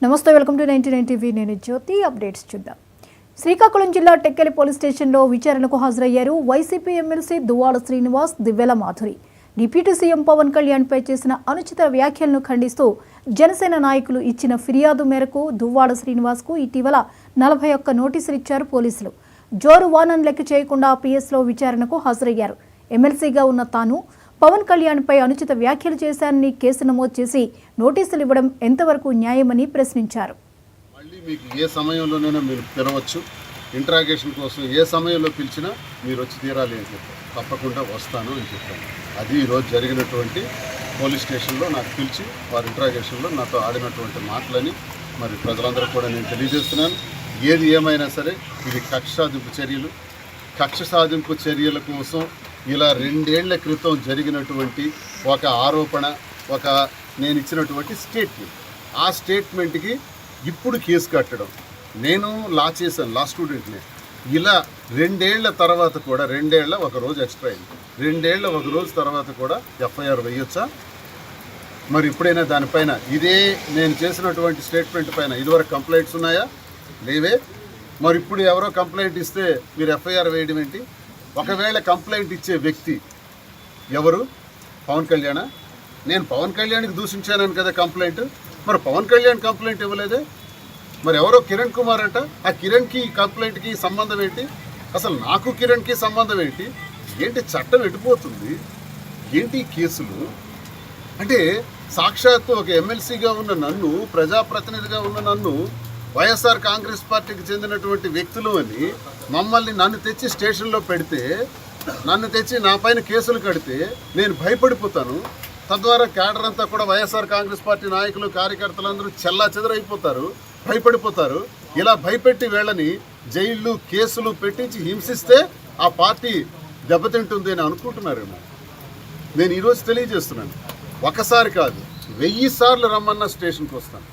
నమస్తే, welcome to 99 TV. నేను జ్యోతి. Updates చూద్దాం. శ్రీకాకుళం జిల్లా టెక్కలి పోలీస్ స్టేషన్లో విచారణకు హాజరయ్యారు వైసీపీ ఎమ్మెల్సీ దువ్వాడ శ్రీనివాస్, దివ్వెల మాధురి. డిప్యూటీ సీఎం పవన్ కళ్యాణ్పై చేసిన అనుచిత వ్యాఖ్యలను ఖండిస్తూ జనసేన నాయకులు ఇచ్చిన ఫిర్యాదు మేరకు దువ్వాడ శ్రీనివాస్కు ఇటీవల 41 నోటీసులు ఇచ్చారు పోలీసులు. జోరు వానను లెక్క చేయకుండా పిఎస్లో విచారణకు హాజరయ్యారు. ఎమ్మెల్సీగా ఉన్న తాను పవన్ కళ్యాణ్పై అనుచిత వ్యాఖ్యలు చేశారని కేసు నమోదు చేసి నోటీసులు ఇవ్వడం ఎంతవరకు న్యాయమని ప్రశ్నించారు. మళ్ళీ మీకు ఏ సమయంలోనైనా మీరు పిలవచ్చు, ఇంట్రాగేషన్ కోసం ఏ సమయంలో పిలిచినా మీరు వచ్చి తీరాలి అని చెప్పారు. తప్పకుండా వస్తాను అని చెప్పాను. అది ఈరోజు జరిగినటువంటి పోలీస్ స్టేషన్లో నాకు పిలిచి వారి ఇంట్రాగేషన్లో నాతో ఆడినటువంటి మాటలని మరి ప్రజలందరూ కూడా నేను తెలియజేస్తున్నాను. ఏది ఏమైనా సరే ఇది కక్ష సాధింపు చర్యల కోసం ఇలా 2 ఏళ్ల క్రితం జరిగినటువంటి ఒక ఆరోపణ, నేను ఇచ్చినటువంటి స్టేట్మెంట్, ఆ స్టేట్మెంట్కి ఇప్పుడు కేసు కట్టడం. నేను లా చేశాను, లా స్టూడెంట్ని. ఇలా 2 ఏళ్ల తర్వాత కూడా 2 ఏళ్ల 1 రోజు ఎక్స్ట్రా అయింది. 2 ఏళ్ల 1 రోజు తర్వాత కూడా ఎఫ్ఐఆర్ వేయొచ్చా? మరి ఇప్పుడైనా దానిపైన ఇదే నేను చేసినటువంటి స్టేట్మెంట్ పైన ఇదివరకు కంప్లైంట్స్ ఉన్నాయా? లేవే. మరి ఇప్పుడు ఎవరో కంప్లైంట్ ఇస్తే మీరు ఎఫ్ఐఆర్ వేయడం ఏంటి? ఒకవేళ కంప్లైంట్ ఇచ్చే వ్యక్తి ఎవరు? పవన్ కళ్యాణ్. నేను పవన్ కళ్యాణ్కి దూషించానని కదా కంప్లైంట్. మరి పవన్ కళ్యాణ్ కంప్లైంట్ ఇవ్వలేదే. మరి ఎవరో కిరణ్ కుమార్ అంట. ఆ కిరణ్కి కంప్లైంట్కి సంబంధం ఏంటి? అసలు నాకు కిరణ్కి సంబంధం ఏంటి? చట్టం ఎటుపోతుంది? ఏంటి కేసులు? అంటే సాక్షాత్తు ఒక ఎమ్మెల్సీగా ఉన్న నన్ను, ప్రజాప్రతినిధిగా ఉన్న నన్ను, వైఎస్ఆర్ కాంగ్రెస్ పార్టీకి చెందినటువంటి వ్యక్తులు అని నన్ను తెచ్చి స్టేషన్లో పెడితే, నన్ను తెచ్చి నా పైన కేసులు కడితే నేను భయపడిపోతాను. తద్వారా క్యాడర్ అంతా కూడా వైఎస్ఆర్ కాంగ్రెస్ పార్టీ నాయకులు, కార్యకర్తలందరూ చెల్లాచెదరైపోతారు, భయపడిపోతారు. ఇలా భయపెట్టి వీళ్ళని జైళ్ళు, కేసులు పెట్టించి హింసిస్తే ఆ పార్టీ దెబ్బతింటుంది అని అనుకుంటున్నారేమో. నేను ఈరోజు తెలియజేస్తున్నాను, ఒకసారి కాదు 1000 సార్లు రమ్మన్న స్టేషన్కి వస్తాను.